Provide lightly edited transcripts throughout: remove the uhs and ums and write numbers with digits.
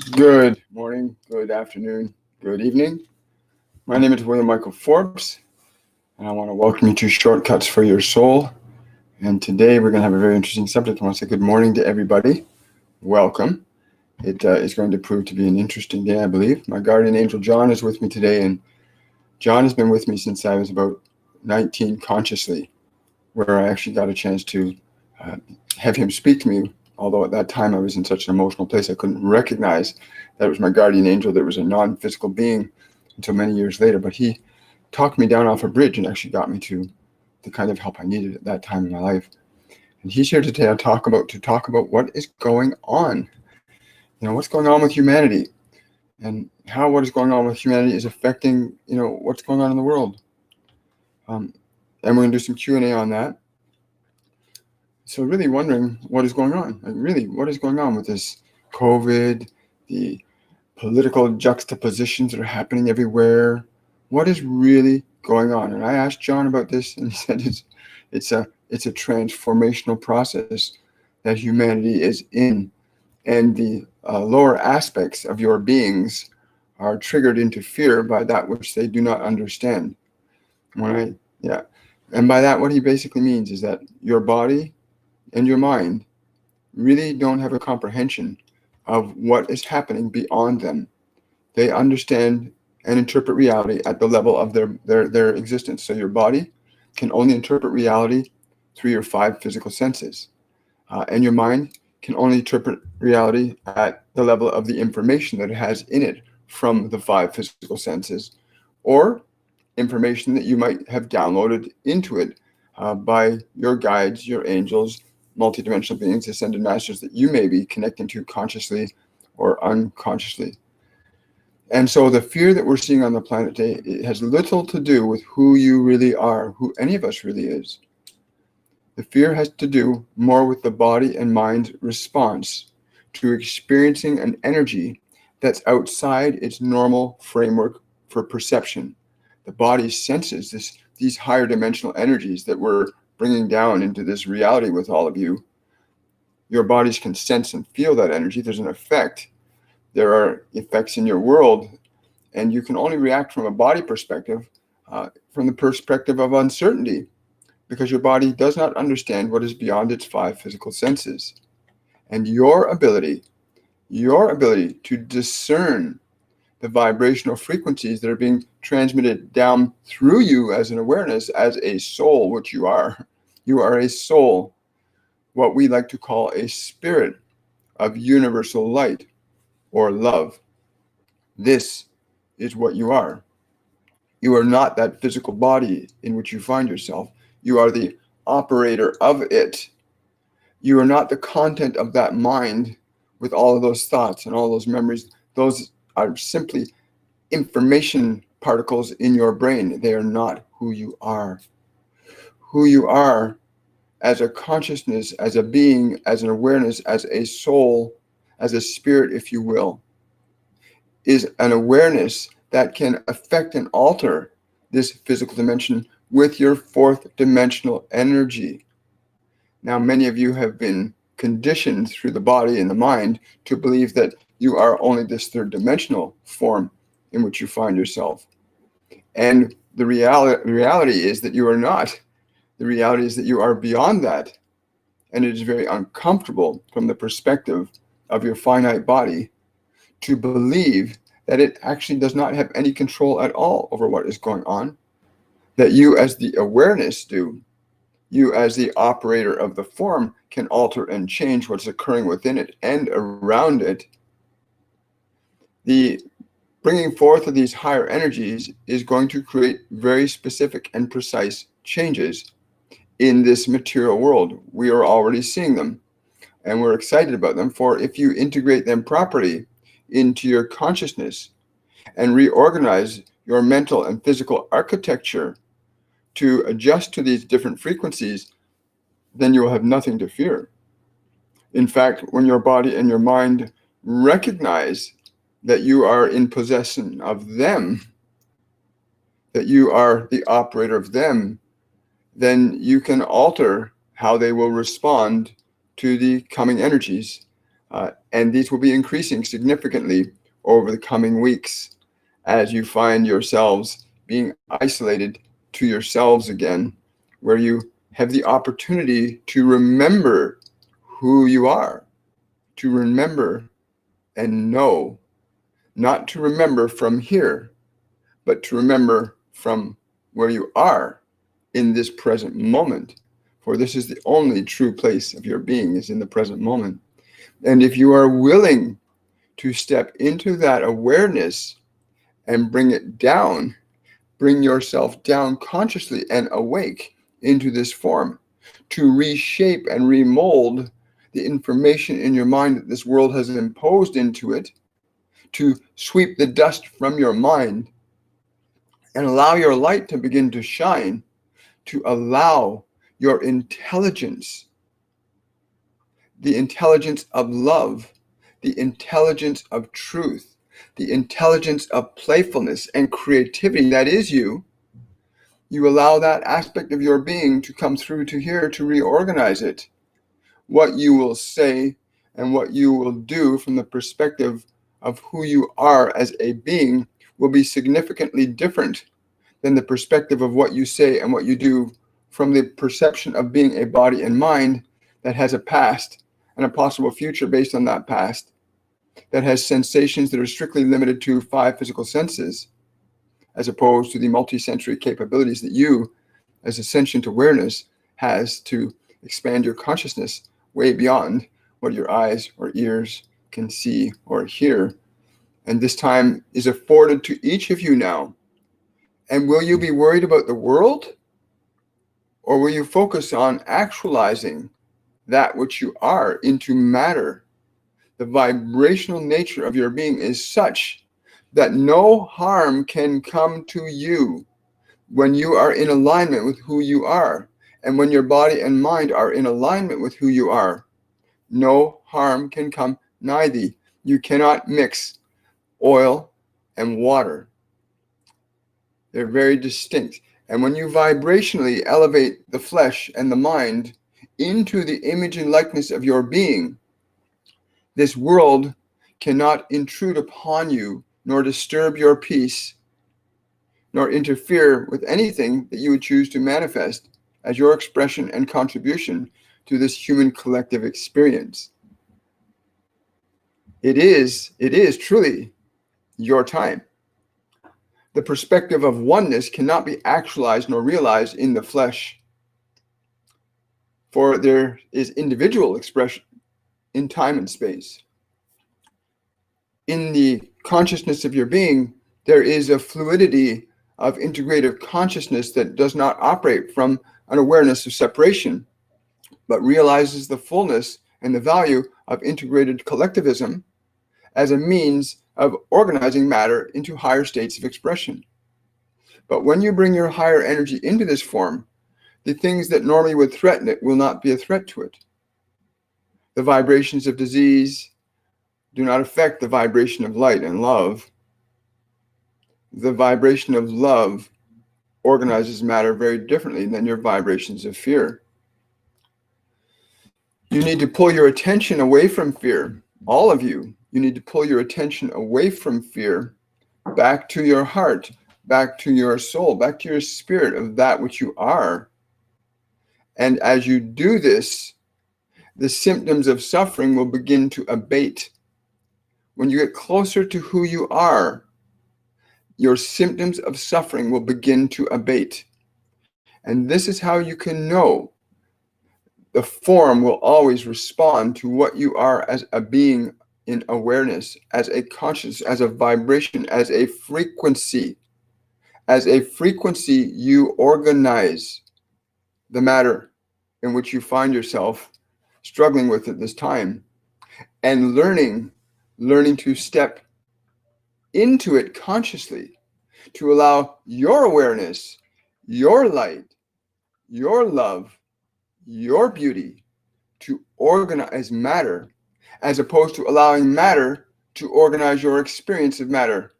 Good morning, good afternoon, good evening. My name is William Michael Forbes, and I want to welcome you to Shortcuts for Your Soul. And today we're going to have a very interesting subject. I want to say good morning to everybody. Welcome. It is going to prove to be an interesting day, I believe. My guardian angel John is with me today, and John has been with me since I was about 19 consciously, where I actually got a chance to uh, have him speak to me. Although at that time I was in such an emotional place, I couldn't recognize that it was my guardian angel, that was a non-physical being until many years later. But he talked me down off a bridge and actually got me to the kind of help I needed at that time in my life. And he's here today to talk about what is going on. What's going on with humanity, and how what is going on with humanity is affecting, what's going on in the world. And we're going to do some Q&A on that. So really wondering what is going on. What is going on with this COVID, the political juxtapositions that are happening everywhere? What is really going on? And I asked John about this, and he said it's a transformational process that humanity is in, and the lower aspects of your beings are triggered into fear by that which they do not understand. And by that, what he basically means is that your body and your mind really don't have a comprehension of what is happening beyond them. They understand and interpret reality at the level of their existence. So your body can only interpret reality through your 5 physical senses. And your mind can only interpret reality at the level of the information that it has in it from the 5 physical senses, or information that you might have downloaded into it by your guides, your angels, multidimensional beings, ascended masters that you may be connecting to consciously or unconsciously. And so the fear that we're seeing on the planet today, it has little to do with who you really are, who any of us really is. The fear has to do more with the body and mind's response to experiencing an energy that's outside its normal framework for perception. The body senses these higher dimensional energies that we're bringing down into this reality with all of you. Your bodies can sense and feel that energy. There's an effect. There are effects in your world, and you can only react from a body perspective, from the perspective of uncertainty, because your body does not understand what is beyond its 5 physical senses. And your ability to discern the vibrational frequencies that are being transmitted down through you as an awareness, as a soul, which you are. You are a soul, what we like to call a spirit of universal light or love. This is what you are. You are not that physical body in which you find yourself. You are the operator of it. You are not the content of that mind with all of those thoughts and all those memories. Those are simply information particles in your brain. They are not who you are. Who you are as a consciousness, as a being, as an awareness, as a soul, as a spirit, if you will, is an awareness that can affect and alter this physical dimension with your 4th dimensional energy. Now, many of you have been conditioned through the body and the mind to believe that you are only this 3rd dimensional form in which you find yourself. And the reality is that you are not. The reality is that you are beyond that. And it is very uncomfortable from the perspective of your finite body to believe that it actually does not have any control at all over what is going on, that you as the awareness do. You as the operator of the form can alter and change what's occurring within it and around it. The bringing forth of these higher energies is going to create very specific and precise changes in this material world. We are already seeing them, and we're excited about them, for if you integrate them properly into your consciousness and reorganize your mental and physical architecture to adjust to these different frequencies, then you will have nothing to fear. In fact, when your body and your mind recognize that you are in possession of them, that you are the operator of them, then you can alter how they will respond to the coming energies And these will be increasing significantly over the coming weeks as you find yourselves being isolated to yourselves again, where you have the opportunity to remember who you are, to remember and know, not to remember from here, but to remember from where you are in this present moment. For this is the only true place of your being, is in the present moment. And if you are willing to step into that awareness and bring it down, bring yourself down consciously and awake into this form, to reshape and remold the information in your mind that this world has imposed into it, to sweep the dust from your mind and allow your light to begin to shine, to allow your intelligence, the intelligence of love, the intelligence of truth, the intelligence of playfulness and creativity that is you, you allow that aspect of your being to come through to here to reorganize it. What you will say and what you will do from the perspective of who you are as a being will be significantly different than the perspective of what you say and what you do from the perception of being a body and mind that has a past and a possible future based on that past, that has sensations that are strictly limited to 5 physical senses, as opposed to the multi-sensory capabilities that you, as a sentient awareness, has to expand your consciousness way beyond what your eyes or ears can see or hear. And this time is afforded to each of you now. And will you be worried about the world? Or will you focus on actualizing that which you are into matter? The vibrational nature of your being is such that no harm can come to you when you are in alignment with who you are. And when your body and mind are in alignment with who you are, no harm can come nigh thee. You cannot mix oil and water. They're very distinct. And when you vibrationally elevate the flesh and the mind into the image and likeness of your being, this world cannot intrude upon you, nor disturb your peace, nor interfere with anything that you would choose to manifest as your expression and contribution to this human collective experience. It is truly your time. The perspective of oneness cannot be actualized nor realized in the flesh, for there is individual expression in time and space. In the consciousness of your being, there is a fluidity of integrative consciousness that does not operate from an awareness of separation, but realizes the fullness and the value of integrated collectivism as a means of organizing matter into higher states of expression. But when you bring your higher energy into this form, the things that normally would threaten it will not be a threat to it. The vibrations of disease do not affect the vibration of light and love. The vibration of love organizes matter very differently than your vibrations of fear. You need to pull your attention away from fear. All of you need to pull your attention away from fear, back to your heart, back to your soul, back to your spirit of that which you are. And as you do this, the symptoms of suffering will begin to abate. When you get closer to who you are, your symptoms of suffering will begin to abate. And this is how you can know the form will always respond to what you are as a being in awareness, as a conscious, as a vibration, as a frequency. As a frequency, you organize the matter in which you find yourself struggling with at this time, and learning to step into it consciously, to allow your awareness, your light, your love, your beauty to organize matter, as opposed to allowing matter to organize your experience of matter,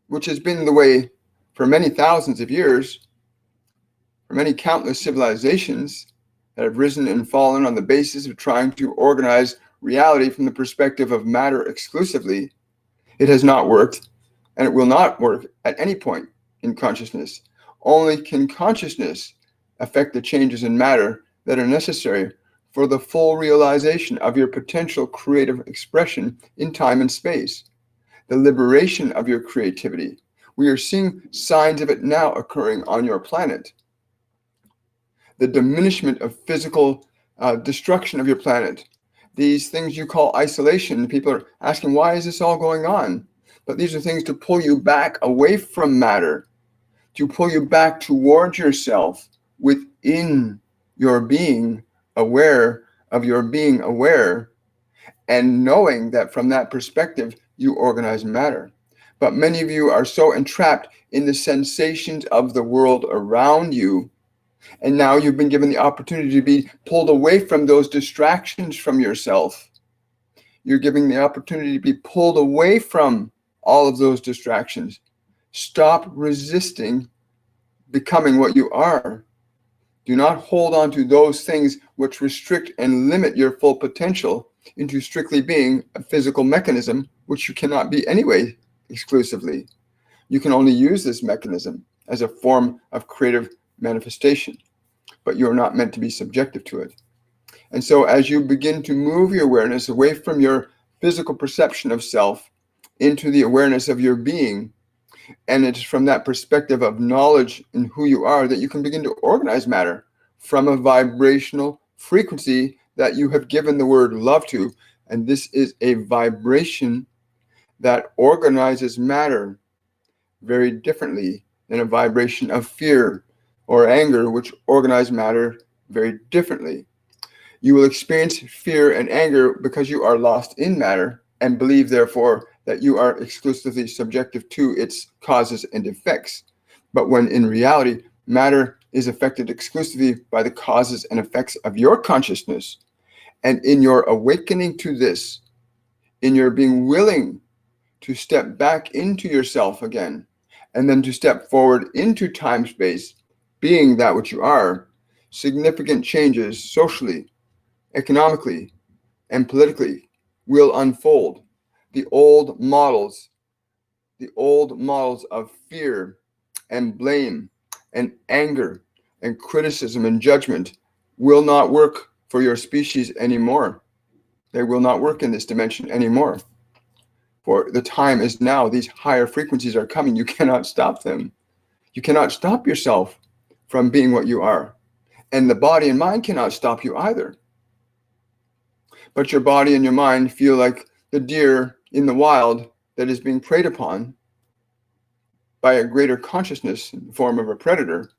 which has been the way for many thousands of years, for many countless civilizations that have risen and fallen on the basis of trying to organize reality from the perspective of matter exclusively, it has not worked, and it will not work at any point in consciousness. Only can consciousness affect the changes in matter that are necessary for the full realization of your potential creative expression in time and space, the liberation of your creativity. We are seeing signs of it now occurring on your planet. The diminishment of physical destruction of your planet. These things you call isolation. People are asking, why is this all going on? But these are things to pull you back away from matter, to pull you back towards yourself within your being aware of your being aware, and knowing that from that perspective, you organize matter. But many of you are so entrapped in the sensations of the world around you. And now you've been given the opportunity to be pulled away from those distractions from yourself. You're giving the opportunity to be pulled away from all of those distractions. Stop resisting becoming what you are. Do not hold on to those things which restrict and limit your full potential into strictly being a physical mechanism, which you cannot be anyway exclusively. You can only use this mechanism as a form of creative manifestation, but you are not meant to be subjective to it. And so as you begin to move your awareness away from your physical perception of self into the awareness of your being, and it's from that perspective of knowledge in who you are that you can begin to organize matter from a vibrational frequency that you have given the word love to. And this is a vibration that organizes matter very differently than a vibration of fear or anger, which organize matter very differently. You will experience fear and anger because you are lost in matter and believe, therefore, that you are exclusively subjective to its causes and effects. But when in reality, matter is affected exclusively by the causes and effects of your consciousness. And in your awakening to this, in your being willing to step back into yourself again, and then to step forward into time-space, being that which you are, significant changes socially, economically, and politically will unfold. The old models of fear and blame and anger and criticism and judgment will not work for your species anymore. They will not work in this dimension anymore. For the time is now. These higher frequencies are coming. You cannot stop them. You cannot stop yourself from being what you are. And the body and mind cannot stop you either. But your body and your mind feel like the deer in the wild that is being preyed upon by a greater consciousness in the form of a predator.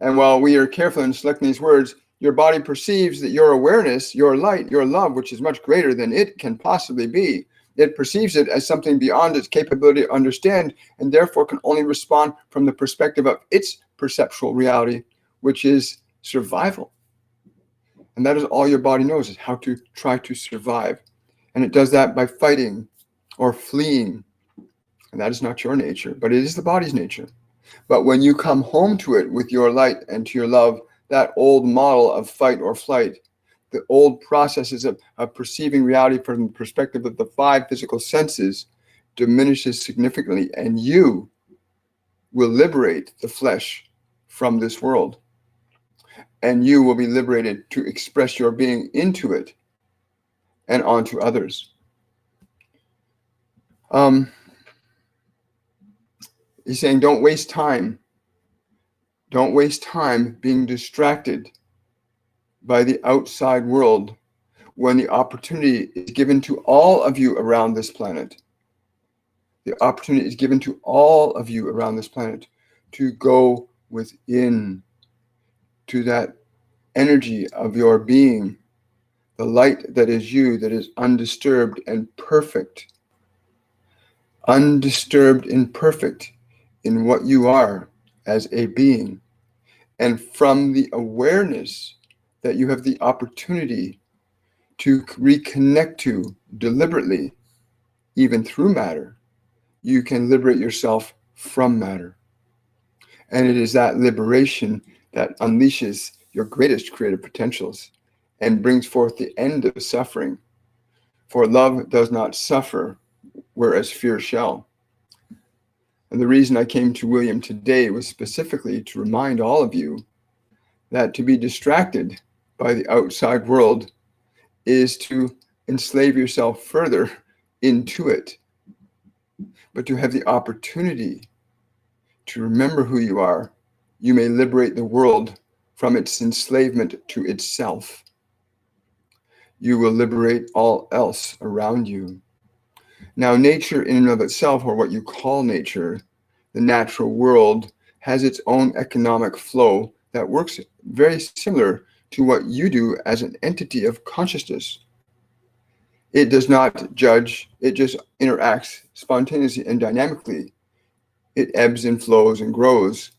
And while we are careful in selecting these words, your body perceives that your awareness, your light, your love, which is much greater than it can possibly be, it perceives it as something beyond its capability to understand, and therefore can only respond from the perspective of its perceptual reality, which is survival. And that is all your body knows, is how to try to survive. And it does that by fighting or fleeing. And that is not your nature, but it is the body's nature. But when you come home to it with your light and to your love, that old model of fight or flight, the old processes of perceiving reality from the perspective of the five physical senses diminishes significantly, and you will liberate the flesh from this world. And you will be liberated to express your being into it and onto others. He's saying, don't waste time. Don't waste time being distracted by the outside world when the opportunity is given to all of you around this planet. The opportunity is given to all of you around this planet to go within to that energy of your being, the light that is you, that is undisturbed and perfect. Undisturbed and perfect in what you are as a being. And from the awareness that you have the opportunity to reconnect to deliberately, even through matter, you can liberate yourself from matter. And it is that liberation that unleashes your greatest creative potentials and brings forth the end of suffering. For love does not suffer, whereas fear shall. And the reason I came to William today was specifically to remind all of you that to be distracted by the outside world is to enslave yourself further into it. But to have the opportunity to remember who you are, you may liberate the world from its enslavement to itself. You will liberate all else around you. Now, nature in and of itself, or what you call nature, the natural world, has its own economic flow that works very similar to what you do as an entity of consciousness. It does not judge, it just interacts spontaneously and dynamically. It ebbs and flows and grows,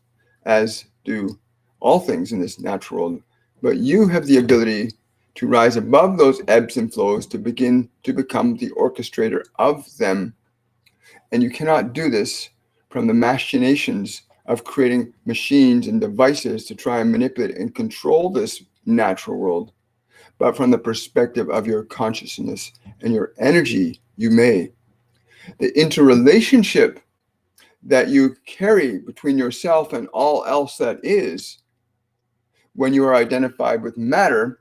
as do all things in this natural world. But you have the ability to rise above those ebbs and flows, to begin to become the orchestrator of them. And you cannot do this from the machinations of creating machines and devices to try and manipulate and control this natural world. But from the perspective of your consciousness and your energy, you may. The interrelationship that you carry between yourself and all else that is, when you are identified with matter,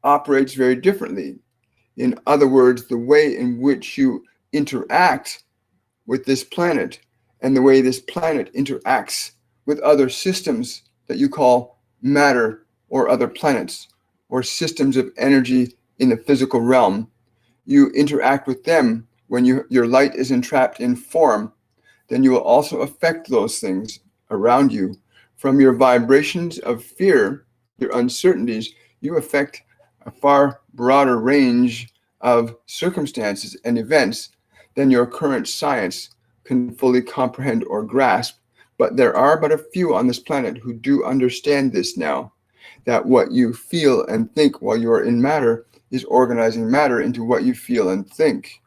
operates very differently. In other words, the way in which you interact with this planet and the way this planet interacts with other systems that you call matter or other planets or systems of energy in the physical realm, you interact with them when your light is entrapped in form, then you will also affect those things around you. From your vibrations of fear, your uncertainties, you affect a far broader range of circumstances and events than your current science can fully comprehend or grasp. But there are but a few on this planet who do understand this now, that what you feel and think while you are in matter is organizing matter into what you feel and think.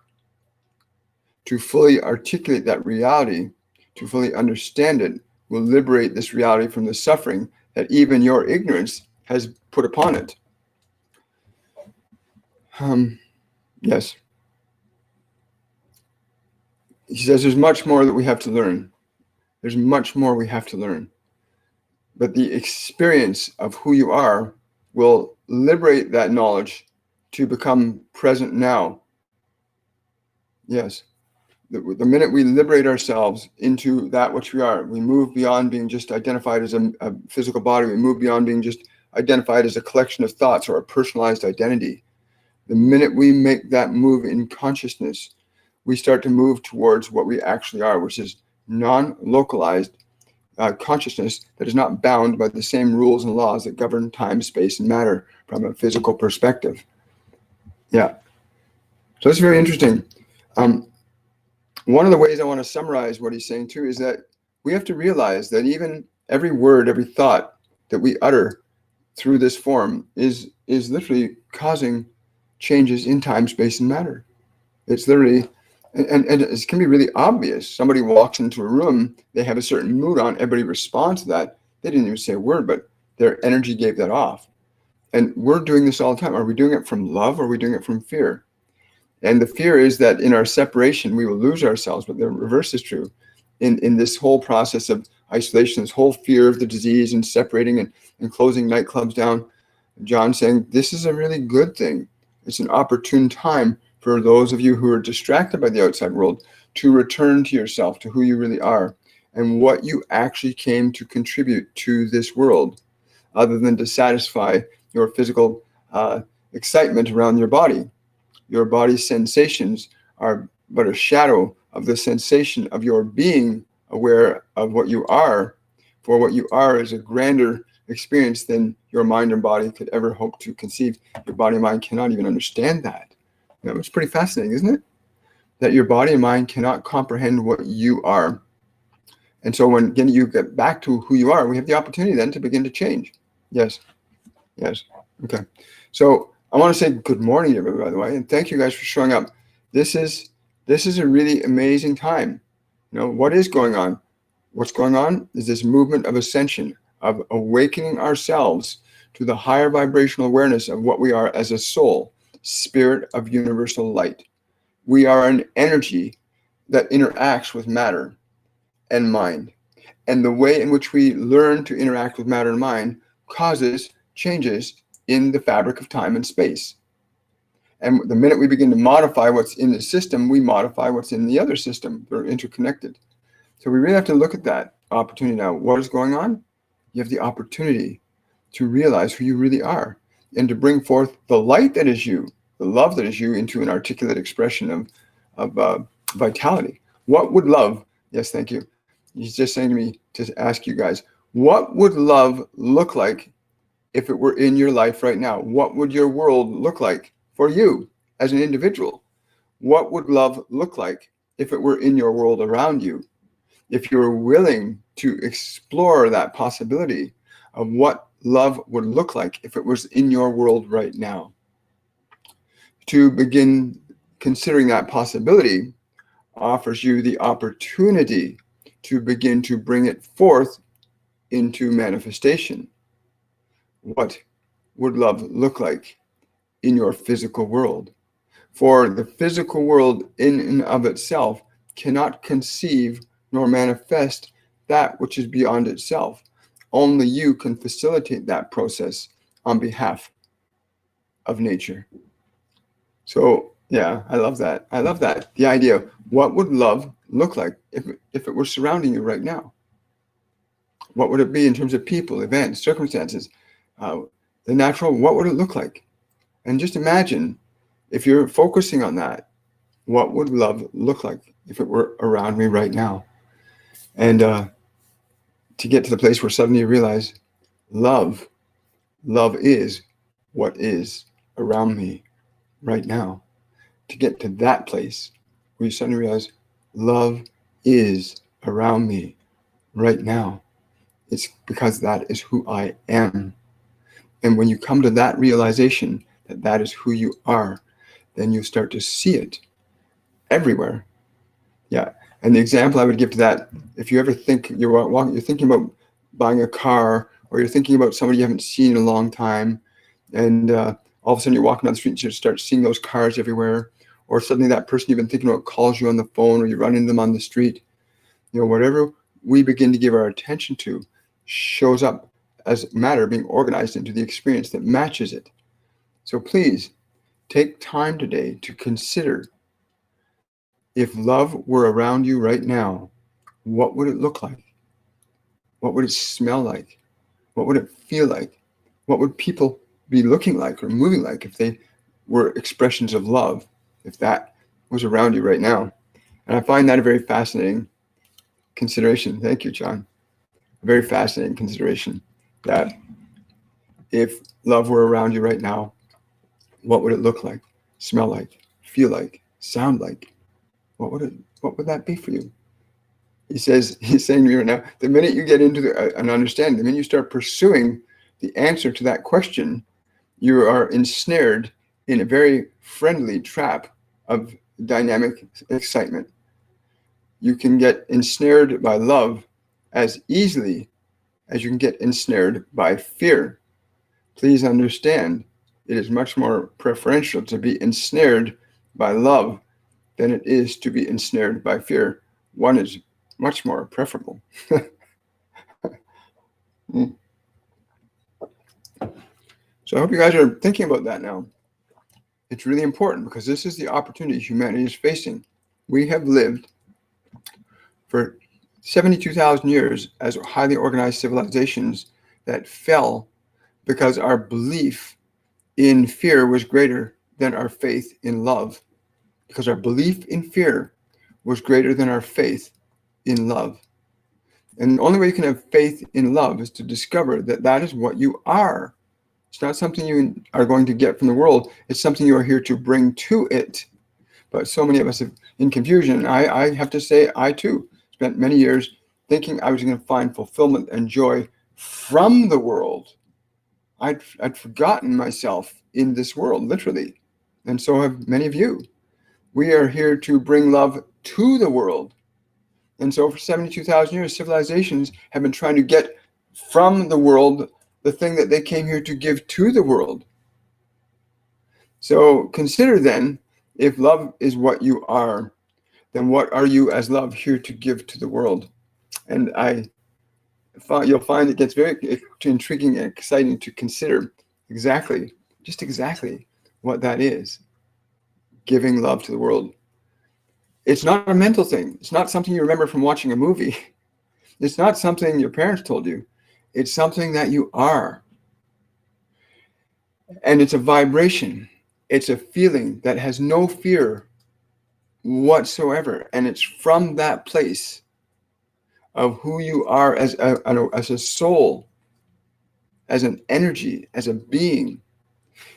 To fully articulate that reality, to fully understand it, will liberate this reality from the suffering that even your ignorance has put upon it. Yes. He says there's much more that we have to learn. There's much more we have to learn. But the experience of who you are will liberate that knowledge to become present now. Yes. The minute we liberate ourselves into that which we are, we move beyond being just identified as a physical body. We move beyond being just identified as a collection of thoughts or a personalized identity. The minute we make that move in consciousness, we start to move towards what we actually are, which is non-localized consciousness that is not bound by the same rules and laws that govern time, space, and matter from a physical perspective. Yeah. So it's very interesting. One of the ways I want to summarize what he's saying too is that we have to realize that even every word, every thought that we utter through this form is literally causing changes in time, space, and matter. It's literally, and it can be really obvious. Somebody walks into a room, they have a certain mood on, everybody responds to that. They didn't even say a word, but their energy gave that off. And we're doing this all the time. Are we doing it from love or are we doing it from fear? And the fear is that in our separation, we will lose ourselves, but the reverse is true. In this whole process of isolation, this whole fear of the disease and separating and closing nightclubs down, John's saying this is a really good thing. It's an opportune time for those of you who are distracted by the outside world to return to yourself, to who you really are, and what you actually came to contribute to this world, other than to satisfy your physical excitement around your body. Your body's sensations are but a shadow of the sensation of your being aware of what you are, for what you are is a grander experience than your mind and body could ever hope to conceive. Your body and mind cannot even understand that. You know, it's pretty fascinating, isn't it? That your body and mind cannot comprehend what you are. And so when again you get back to who you are, we have the opportunity then to begin to change. Yes. Yes. Okay. So I want to say good morning to everybody, by the way, and thank you guys for showing up. This is a really amazing time. You know, what is going on? What's going on is this movement of ascension, of awakening ourselves to the higher vibrational awareness of what we are as a soul, spirit of universal light. We are an energy that interacts with matter and mind. And the way in which we learn to interact with matter and mind causes changes in the fabric of time and space. And the minute we begin to modify what's in the system, we modify what's in the other system. They're interconnected. So we really have to look at that opportunity now. What is going on? You have the opportunity to realize who you really are and to bring forth the light that is you, the love that is you, into an articulate expression of vitality. What would love, yes, thank you. He's just saying to me to ask you guys, what would love look like if it were in your life right now? What would your world look like for you as an individual? What would love look like if it were in your world around you? If you were willing to explore that possibility of what love would look like if it was in your world right now. To begin considering that possibility offers you the opportunity to begin to bring it forth into manifestation. What would love look like in your physical world? For the physical world in and of itself cannot conceive nor manifest that which is beyond itself. Only you can facilitate that process on behalf of nature. So, yeah, I love that. I love that. The idea of what would love look like if it were surrounding you right now? What would it be in terms of people, events, circumstances? The natural, what would it look like? And just imagine, if you're focusing on that, what would love look like if it were around me right now? And to get to the place where suddenly you realize love is what is around me right now. To get to that place where you suddenly realize love is around me right now. It's because that is who I am. And when you come to that realization that that is who you are, then you start to see it everywhere. Yeah. And the example I would give to that, if you ever think you're thinking about buying a car, or you're thinking about somebody you haven't seen in a long time, and all of a sudden you're walking down the street and you start seeing those cars everywhere, or suddenly that person you've been thinking about calls you on the phone, or you run into them on the street. Whatever we begin to give our attention to shows up as matter being organized into the experience that matches it. So please take time today to consider, if love were around you right now, what would it look like? What would it smell like? What would it feel like? What would people be looking like or moving like if they were expressions of love, if that was around you right now? And I find that a very fascinating consideration. Thank you, John. A very fascinating consideration, that if love were around you right now, what would it look like, smell like, feel like, sound like? What would that be for you? He's saying to me right now, the minute you get into an understanding, the minute you start pursuing the answer to that question, you are ensnared in a very friendly trap of dynamic excitement. You can get ensnared by love as easily as you can get ensnared by fear. Please understand, it is much more preferential to be ensnared by love than it is to be ensnared by fear. One is much more preferable. So I hope you guys are thinking about that now. It's really important, because this is the opportunity humanity is facing. We have lived for 72,000 years as highly organized civilizations that fell because our belief in fear was greater than our faith in love. Because our belief in fear was greater than our faith in love. And the only way you can have faith in love is to discover that that is what you are. It's not something you are going to get from the world. It's something you are here to bring to it. But so many of us have, in confusion, I have to say, I too spent many years thinking I was going to find fulfillment and joy from the world. I'd forgotten myself in this world, literally. And so have many of you. We are here to bring love to the world. And so for 72,000 years, civilizations have been trying to get from the world the thing that they came here to give to the world. So consider then, if love is what you are, then what are you as love here to give to the world? And you'll find it gets very intriguing and exciting to consider exactly what that is, giving love to the world. It's not a mental thing. It's not something you remember from watching a movie. It's not something your parents told you. It's something that you are. And it's a vibration. It's a feeling that has no fear whatsoever. And it's from that place of who you are as a soul, as an energy, as a being,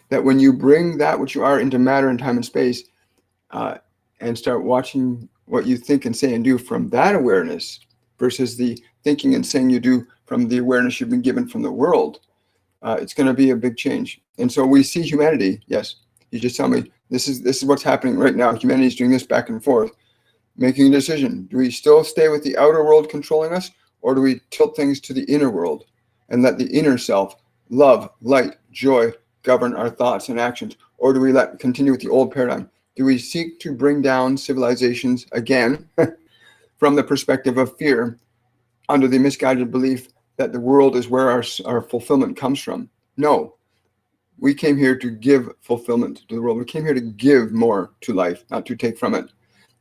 that when you bring that which you are into matter and time and space, and start watching what you think and say and do from that awareness versus the thinking and saying you do from the awareness you've been given from the world, it's going to be a big change. And so we see humanity. Yes, you just tell me this is what's happening right now. Humanity is doing this back and forth, making a decision. Do we still stay with the outer world controlling us, or do we tilt things to the inner world and let the inner self, love, light, joy, govern our thoughts and actions? Or do we continue with the old paradigm? Do we seek to bring down civilizations again from the perspective of fear, under the misguided belief that the world is where our fulfillment comes from? No, we came here to give fulfillment to the world. We came here to give more to life, not to take from it.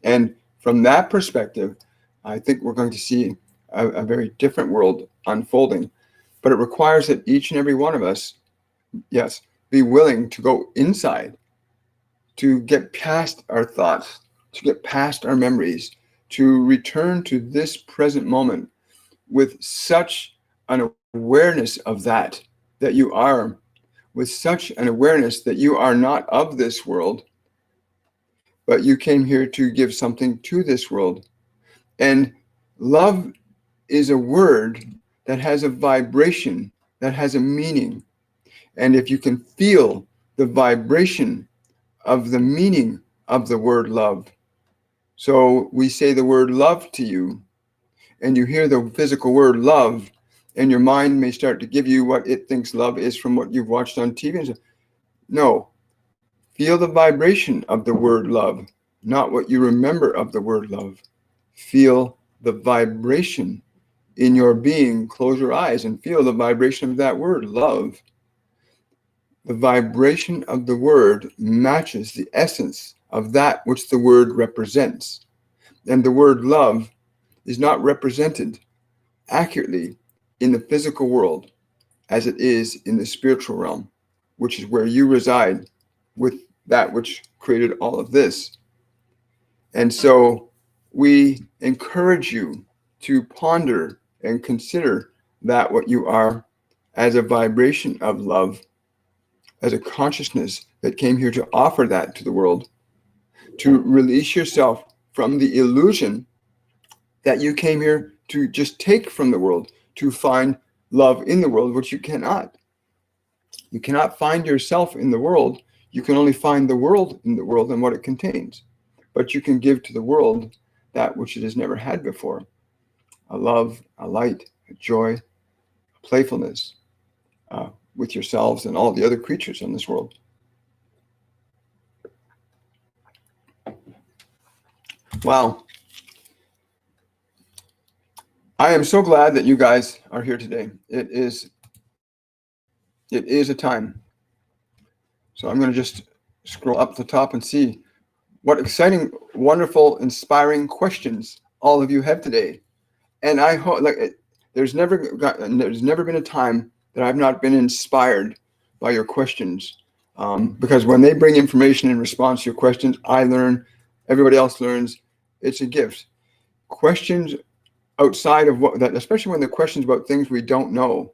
And from that perspective, I think we're going to see a very different world unfolding. But it requires that each and every one of us, yes, be willing to go inside, to get past our thoughts, to get past our memories, to return to this present moment with such an awareness of that you are, with such an awareness that you are not of this world, but you came here to give something to this world. And love is a word that has a vibration, that has a meaning. And if you can feel the vibration of the meaning of the word love. So we say the word love to you, and you hear the physical word love, and your mind may start to give you what it thinks love is from what you've watched on TV. And so, no, feel the vibration of the word love, not what you remember of the word love. Feel the vibration in your being. Close your eyes and feel the vibration of that word love. The vibration of the word matches the essence of that which the word represents. And the word love is not represented accurately in the physical world as it is in the spiritual realm, which is where you reside with that which created all of this. And so we encourage you to ponder and consider that what you are as a vibration of love, as a consciousness that came here to offer that to the world, to release yourself from the illusion that you came here to just take from the world, to find love in the world, which you cannot. You cannot find yourself in the world. You can only find the world in the world and what it contains. But you can give to the world that which it has never had before: a love, a light, a joy, a playfulness with yourselves and all the other creatures in this world. Wow. I am so glad that you guys are here today. It is a time. So I'm going to just scroll up the top and see what exciting, wonderful, inspiring questions all of you have today. And I hope, there's never been a time that I've not been inspired by your questions, because when they bring information in response to your questions, I learn, everybody else learns. It's a gift. Questions outside of that, especially when they're questions about things we don't know,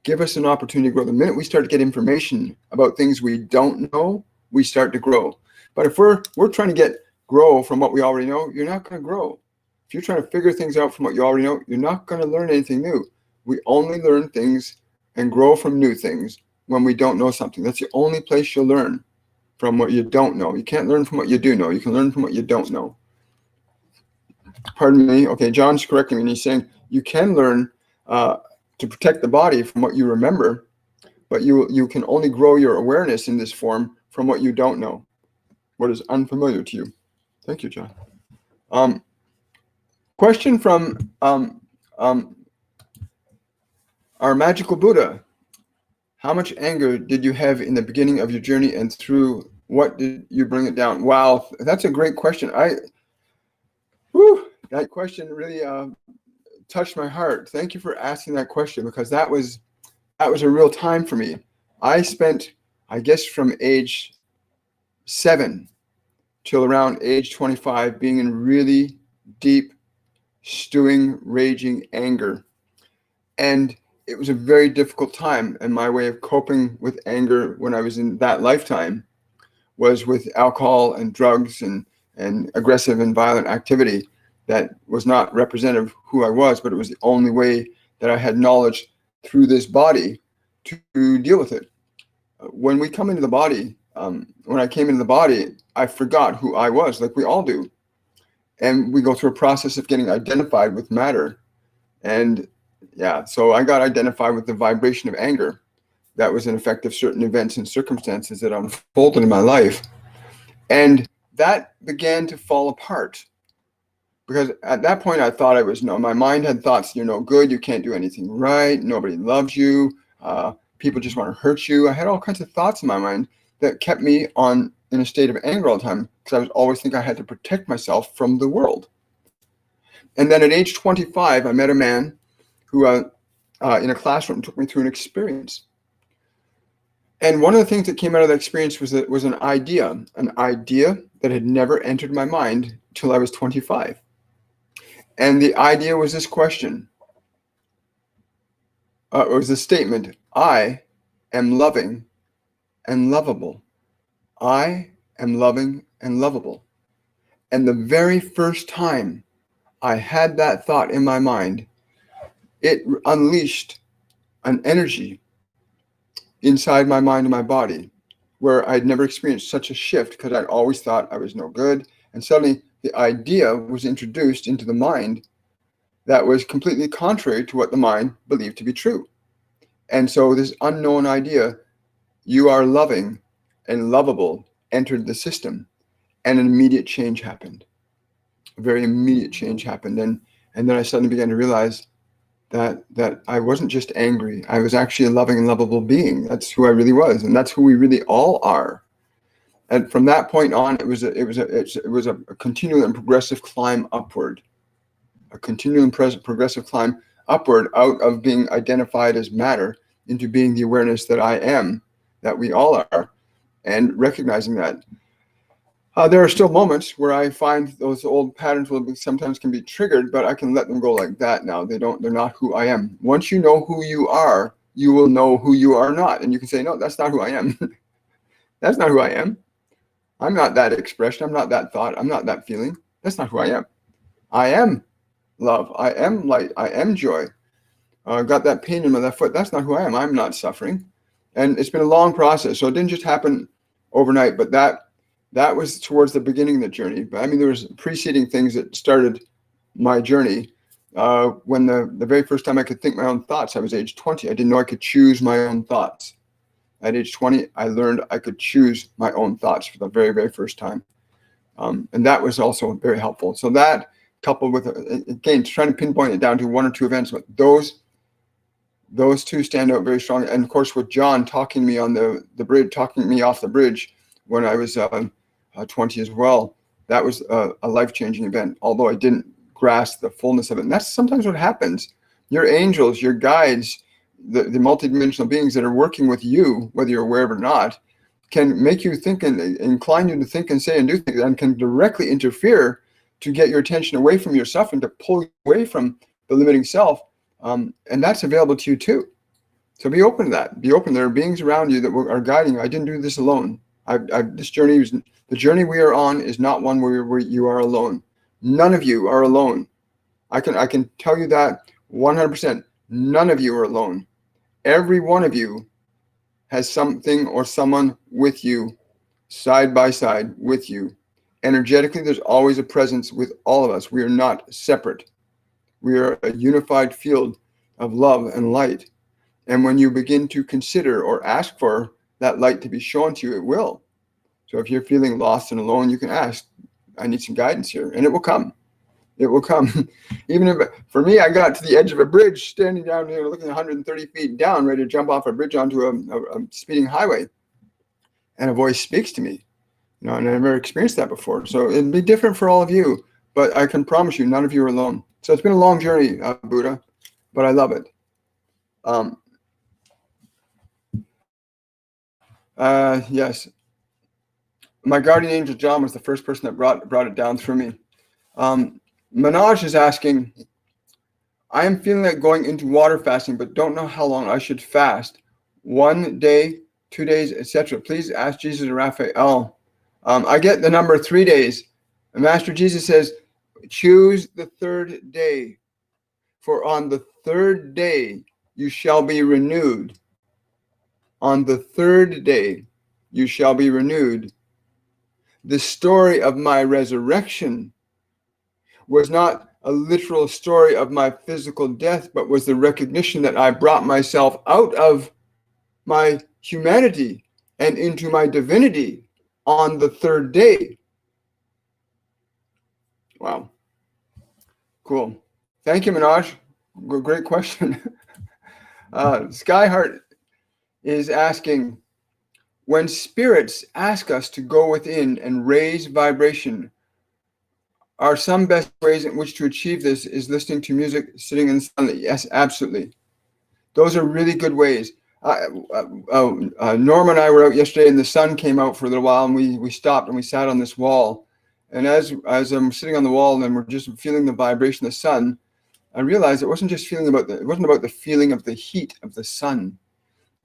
give us an opportunity to grow. The minute we start to get information about things we don't know, we start to grow. But if we're trying to grow from what we already know, you're not going to grow. If you're trying to figure things out from what you already know, you're not going to learn anything new. We only learn things and grow from new things when we don't know something. That's the only place you'll learn, from what you don't know. You can't learn from what you do know. You can learn from what you don't know. Pardon me. Okay, John's correcting me, and he's saying you can learn to protect the body from what you remember, but you can only grow your awareness in this form from what you don't know, what is unfamiliar to you. Thank you, John. Question from our magical Buddha. How much anger did you have in the beginning of your journey, and through what did you bring it down? Wow, that's a great question. That question really touched my heart. Thank you for asking that question, because that was a real time for me. I spent, I guess, from age 7 till around age 25 being in really deep, stewing, raging anger. And it was a very difficult time. And my way of coping with anger when I was in that lifetime was with alcohol and drugs and aggressive and violent activity that was not representative of who I was, but it was the only way that I had knowledge through this body to deal with it. When we come into the body, when I came into the body, I forgot who I was, like we all do. And we go through a process of getting identified with matter. And yeah, so I got identified with the vibration of anger that was an effect of certain events and circumstances that unfolded in my life. And that began to fall apart. Because at that point, I thought my mind had thoughts, you're no good, you can't do anything right, nobody loves you, people just want to hurt you. I had all kinds of thoughts in my mind that kept me in a state of anger all the time, because I was always thinking I had to protect myself from the world. And then at age 25, I met a man who, in a classroom, took me through an experience. And one of the things that came out of that experience was an idea that had never entered my mind till I was 25. And the idea was this question. It was a statement: I am loving and lovable. I am loving and lovable. And the very first time I had that thought in my mind, it unleashed an energy inside my mind and my body where I'd never experienced such a shift, because I'd always thought I was no good. And suddenly the idea was introduced into the mind that was completely contrary to what the mind believed to be true. And so this unknown idea, you are loving and lovable, entered the system, and an immediate change happened. A very immediate change happened. And then I suddenly began to realize that I wasn't just angry. I was actually a loving and lovable being. That's who I really was, and that's who we really all are. And from that point on, it was a continual and progressive climb upward. A continual and progressive climb upward out of being identified as matter into being the awareness that I am, that we all are, and recognizing that. There are still moments where I find those old patterns sometimes can be triggered, but I can let them go like that now. They're not who I am. Once you know who you are, you will know who you are not. And you can say, no, that's not who I am. That's not who I am. I'm not that expression. I'm not that thought. I'm not that feeling. That's not who I am. I am love. I am light. I am joy. Got that pain in my left foot. That's not who I am. I'm not suffering. And it's been a long process. So it didn't just happen overnight, but that was towards the beginning of the journey. But I mean, there was preceding things that started my journey. When the very first time I could think my own thoughts, I was age 20. I didn't know I could choose my own thoughts. At age 20, I learned I could choose my own thoughts for the very, very first time. And that was also very helpful. So that, coupled with, again, trying to pinpoint it down to one or two events, but those two stand out very strongly. And of course, with John talking me on the bridge, talking me off the bridge when I was 20 as well, that was a life-changing event, although I didn't grasp the fullness of it. And that's sometimes what happens. Your angels, your guides, the multidimensional beings that are working with you, whether you're aware of it or not, can make you think and incline you to think and say and do things, and can directly interfere to get your attention away from yourself and to pull you away from the limiting self. And that's available to you too. So be open to that. Be open. There are beings around you that are guiding you. I didn't do this alone. This journey the journey we are on is not one where you are alone. None of you are alone. I can tell you that 100%. None of you are alone. Every one of you has something or someone with you, side by side with you. Energetically, there's always a presence with all of us. We are not separate. We are a unified field of love and light. And when you begin to consider or ask for that light to be shown to you, it will. So if you're feeling lost and alone, you can ask, I need some guidance here, and it will come. It will come. Even if, for me, I got to the edge of a bridge, standing down here, looking 130 feet down, ready to jump off a bridge onto a speeding highway, and a voice speaks to me. And I never experienced that before. So it'd be different for all of you, but I can promise you, none of you are alone. So it's been a long journey, Buddha, but I love it. Yes. My guardian angel John was the first person that brought it down through me. Manoj is asking, I am feeling like going into water fasting, but don't know how long I should fast. 1 day, 2 days, etc. Please ask Jesus or Raphael. I get the number 3 days. And Master Jesus says, choose the 3rd day, for on the 3rd day you shall be renewed. On the 3rd day you shall be renewed. The story of my resurrection was not a literal story of my physical death, but was the recognition that I brought myself out of my humanity and into my divinity on the 3rd day. Wow. Cool. Thank you, Manoj. Great question. Skyheart is asking, when spirits ask us to go within and raise vibration, are some best ways in which to achieve this is listening to music, sitting in silence? Yes, absolutely. Those are really good ways. Norma and I were out yesterday, and the sun came out for a little while, and we stopped and we sat on this wall. And as I'm sitting on the wall and we're just feeling the vibration of the sun, I realized it wasn't just about the feeling of the heat of the sun.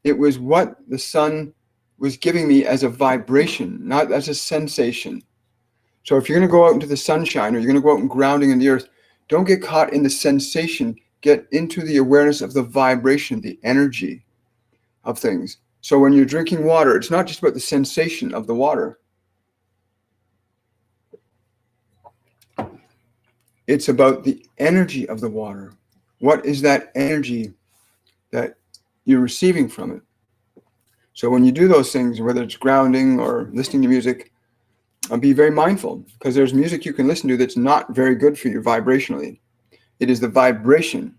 It was what the sun was giving me as a vibration, not as a sensation. So if you're going to go out into the sunshine, or you're going to go out and grounding in the earth, don't get caught in the sensation. Get into the awareness of the vibration, the energy of things. So when you're drinking water, it's not just about the sensation of the water. It's about the energy of the water. What is that energy that you're receiving from it? So when you do those things, whether it's grounding or listening to music, be very mindful, because there's music you can listen to that's not very good for you vibrationally. It is the vibration.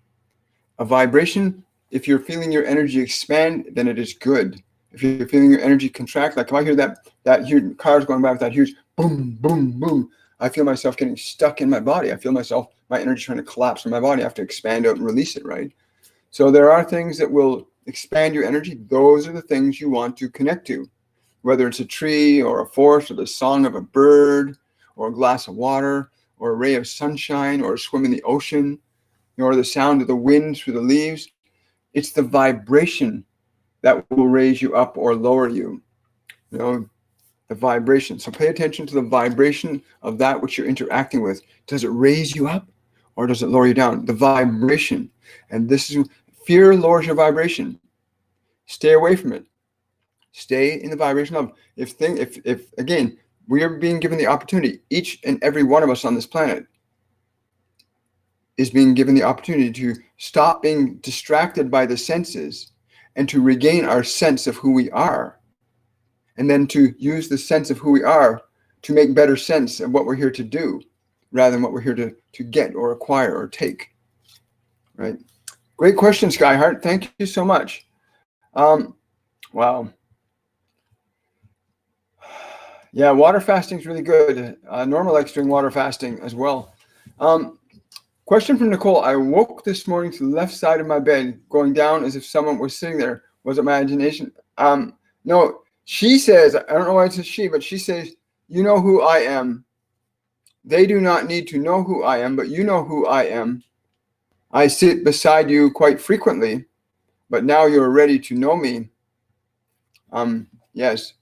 A vibration, if you're feeling your energy expand, then it is good. If you're feeling your energy contract, like if I hear that huge cars going by with that huge boom, boom, boom, I feel myself getting stuck in my body. I feel my energy trying to collapse in my body. I have to expand out and release it, right? So there are things that will expand your energy. Those are the things you want to connect to, whether it's a tree or a forest or the song of a bird or a glass of water or a ray of sunshine or a swim in the ocean or the sound of the wind through the leaves. It's the vibration that will raise you up or lower you. The vibration. So pay attention to the vibration of that which you're interacting with. Does it raise you up or does it lower you down? The vibration. And this is, fear lowers your vibration. Stay away from it. Stay in the vibration of, if again, we are being given the opportunity, each and every one of us on this planet is being given the opportunity to stop being distracted by the senses and to regain our sense of who we are. And then to use the sense of who we are to make better sense of what we're here to do, rather than what we're here to get or acquire or take. Right? Great question, Skyheart. Thank you so much. Wow. Yeah, water fasting is really good. Norma likes doing water fasting as well. Question from Nicole. I woke this morning to the left side of my bed, going down as if someone was sitting there. Was it my imagination? No. She says, I don't know why it's a she, but she says, you know who I am. They do not need to know who I am, but you know who I am. I sit beside you quite frequently, but now you're ready to know me. Yes.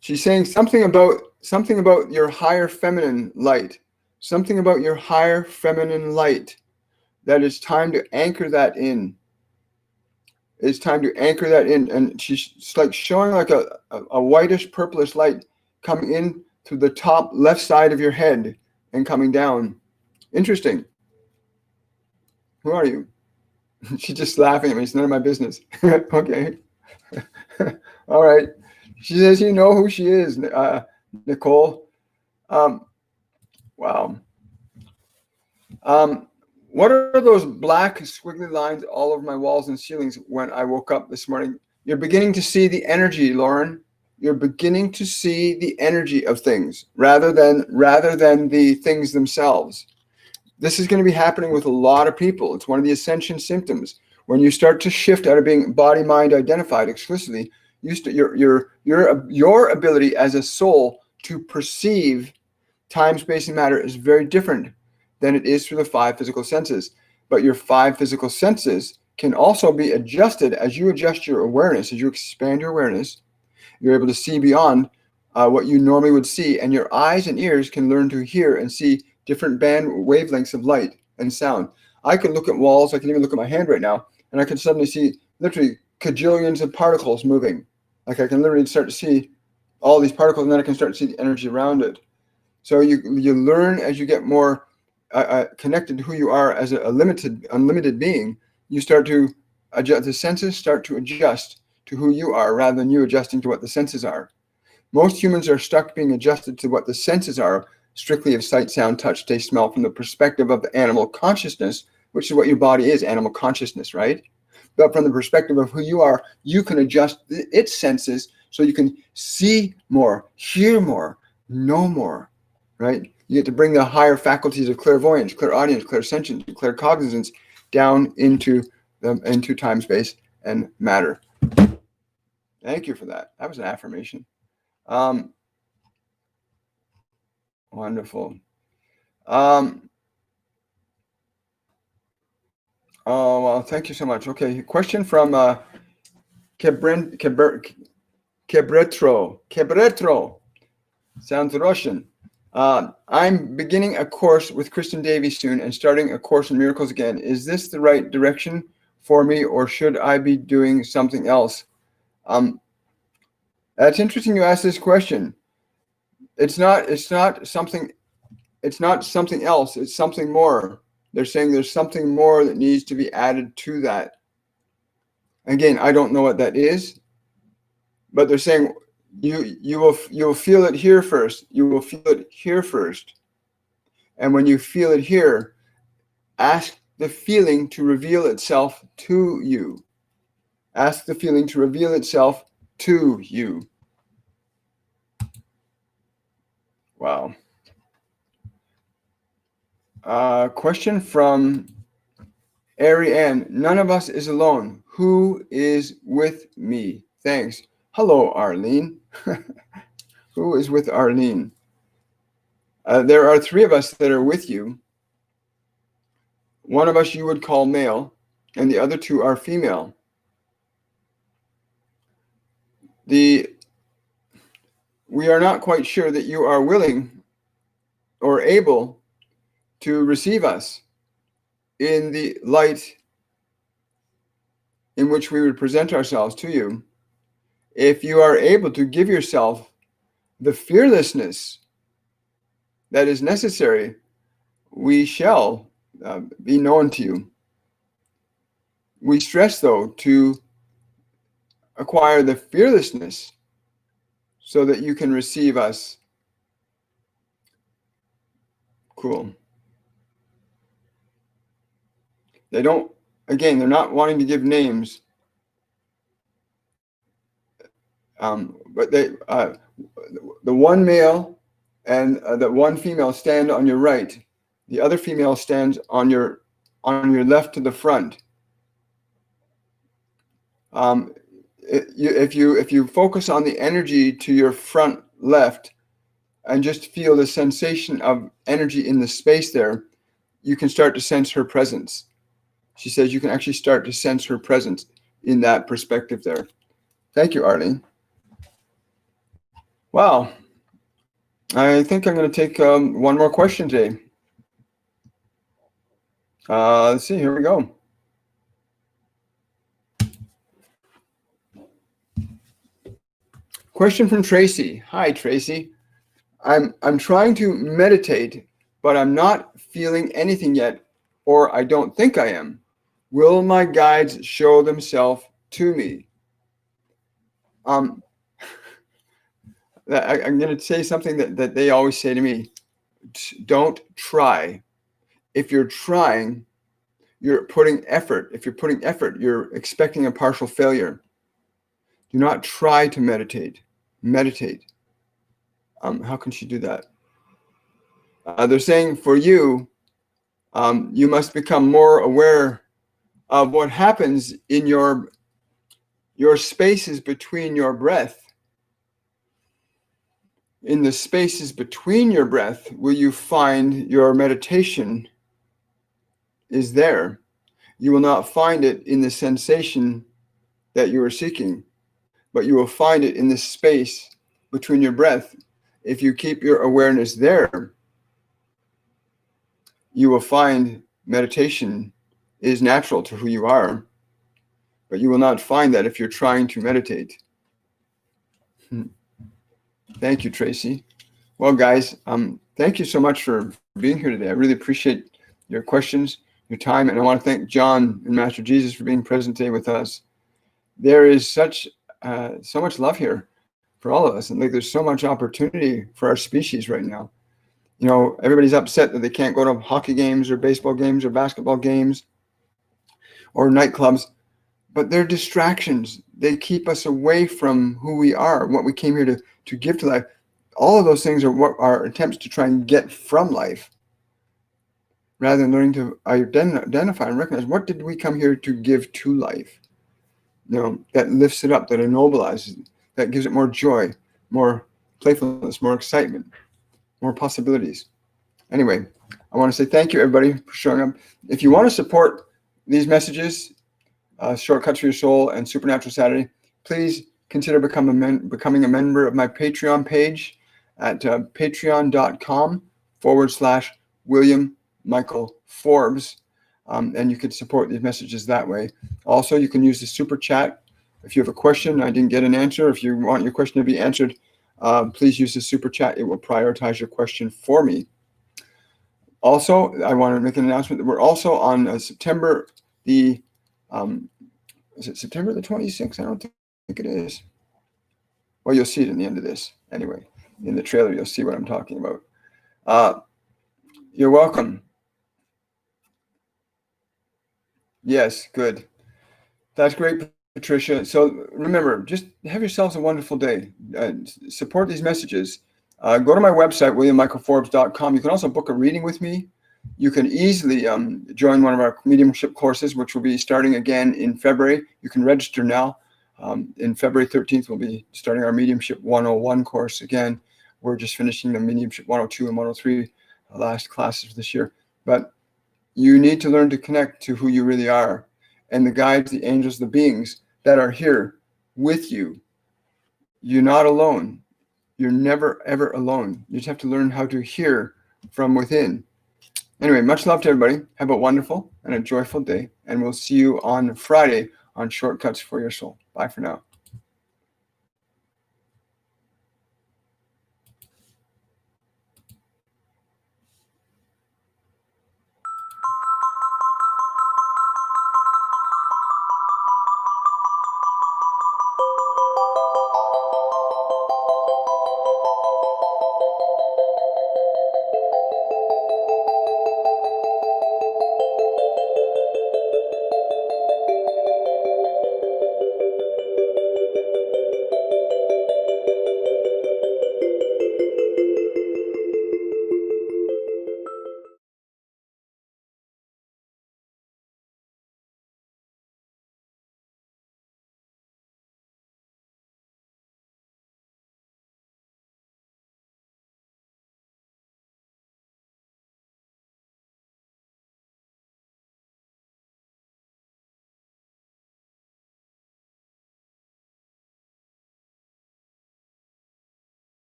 She's saying something about your higher feminine light. Something about your higher feminine light. That it's time to anchor that in. It's time to anchor that in. And she's like showing like a whitish purplish light coming in through the top left side of your head and coming down. Interesting. Who are you? She's just laughing at me. It's none of my business. Okay. All right. She says, you know who she is, Nicole. Um, wow. What are those black squiggly lines all over my walls and ceilings when I woke up this morning? You're beginning to see the energy, Lauren. You're beginning to see the energy of things rather than the things themselves. This is going to be happening with a lot of people. It's one of the ascension symptoms. When you start to shift out of being body mind identified exclusively, your ability as a soul to perceive time, space, and matter is very different than it is through the five physical senses. But your five physical senses can also be adjusted as you adjust your awareness, as you expand your awareness. You're able to see beyond what you normally would see, and your eyes and ears can learn to hear and see different band wavelengths of light and sound. I can look at walls, I can even look at my hand right now, and I can suddenly see literally cajillions of particles moving. Like I can literally start to see all these particles, and then I can start to see the energy around it. So you learn as you get more connected to who you are as a unlimited being. You start to adjust. The senses start to adjust to who you are rather than you adjusting to what the senses are. Most humans are stuck being adjusted to what the senses are, strictly of sight, sound, touch, taste, smell, from the perspective of the animal consciousness, which is what your body is, animal consciousness, right? But from the perspective of who you are, you can adjust its senses so you can see more, hear more, know more, right? You get to bring the higher faculties of clairvoyance, clairaudience, clairsentience, claircognizance down into time, space, and matter. Thank you for that. That was an affirmation. Wonderful. Oh, well, thank you so much. Okay, question from Kebretro. Sounds Russian. I'm beginning a course with Kristen Davies soon and starting a course in miracles again. Is this the right direction for me, or should I be doing something else? That's interesting you asked this question. It's not something else. It's something more. They're saying there's something more that needs to be added to that. Again, I don't know what that is, but they're saying you'll feel it here first. You will feel it here first. And when you feel it here, ask the feeling to reveal itself to you. Ask the feeling to reveal itself to you. Wow. Question from Ariane. None of us is alone. Who is with me? Thanks. Hello, Arlene. Who is with Arlene? There are three of us that are with you. One of us you would call male, and the other two are female. We are not quite sure that you are willing or able to receive us in the light in which we would present ourselves to you. If you are able to give yourself the fearlessness that is necessary, we shall be known to you. We stress, though, to acquire the fearlessness so that you can receive us. Cool. They're not wanting to give names, but the one male and the one female stand on your right. The other female stands on your left to the front. If you focus on the energy to your front left and just feel the sensation of energy in the space there, you can start to sense her presence. She says you can actually start to sense her presence in that perspective there. Thank you, Arlene. Wow. I think I'm going to take one more question today. Let's see. Here we go. Question from Tracy. Hi, Tracy. I'm trying to meditate, but I'm not feeling anything yet, or I don't think I am. Will my guides show themselves to me? I'm going to say something that they always say to me. Don't try. If you're trying, you're putting effort. If you're putting effort, you're expecting a partial failure. Do not try to meditate. Meditate. How can she do that? They're saying for you, you must become more aware of what happens in your spaces between your breath. In the spaces between your breath, will you find your meditation is there. You will not find it in the sensation that you are seeking, but you will find it in the space between your breath. If you keep your awareness there, you will find meditation is natural to who you are, but you will not find that if you're trying to meditate. Thank you, Tracy. Well, guys, thank you so much for being here today. I really appreciate your questions, your time, and I want to thank John and Master Jesus for being present today with us. There is so much love here for all of us, and like there's so much opportunity for our species right now. You know, everybody's upset that they can't go to hockey games or baseball games or basketball games or nightclubs, but they're distractions. They keep us away from who we are, what we came here to give to life. All of those things are what our attempts to try and get from life, rather than learning to identify and recognize what did we come here to give to life. You know, that lifts it up, that ennoblizes it, that gives it more joy, more playfulness, more excitement, more possibilities. Anyway, I want to say thank you, everybody, for showing up. If you want to support these messages, Shortcuts for Your Soul and Supernatural Saturday, please consider becoming a member of my Patreon page at patreon.com/William Michael Forbes. And you can support these messages that way. Also, you can use the super chat. If you have a question, I didn't get an answer. If you want your question to be answered, please use the super chat. It will prioritize your question for me. Also, I want to make an announcement that we're also on September the, is it September the 26th? I don't think it is. Well, you'll see it in the end of this. Anyway, in the trailer, you'll see what I'm talking about. You're welcome. Yes, good. That's great, Patricia. So remember, just have yourselves a wonderful day. Support these messages. Go to my website, williammichaelforbes.com. You can also book a reading with me. You can easily join one of our mediumship courses, which will be starting again in February. You can register now. In February 13th, we'll be starting our Mediumship 101 course again. We're just finishing the Mediumship 102 and 103 last classes this year. But you need to learn to connect to who you really are and the guides, the angels, the beings that are here with you. You're not alone. You're never, ever alone. You just have to learn how to hear from within. Anyway, much love to everybody. Have a wonderful and a joyful day. And we'll see you on Friday on Shortcuts for Your Soul. Bye for now.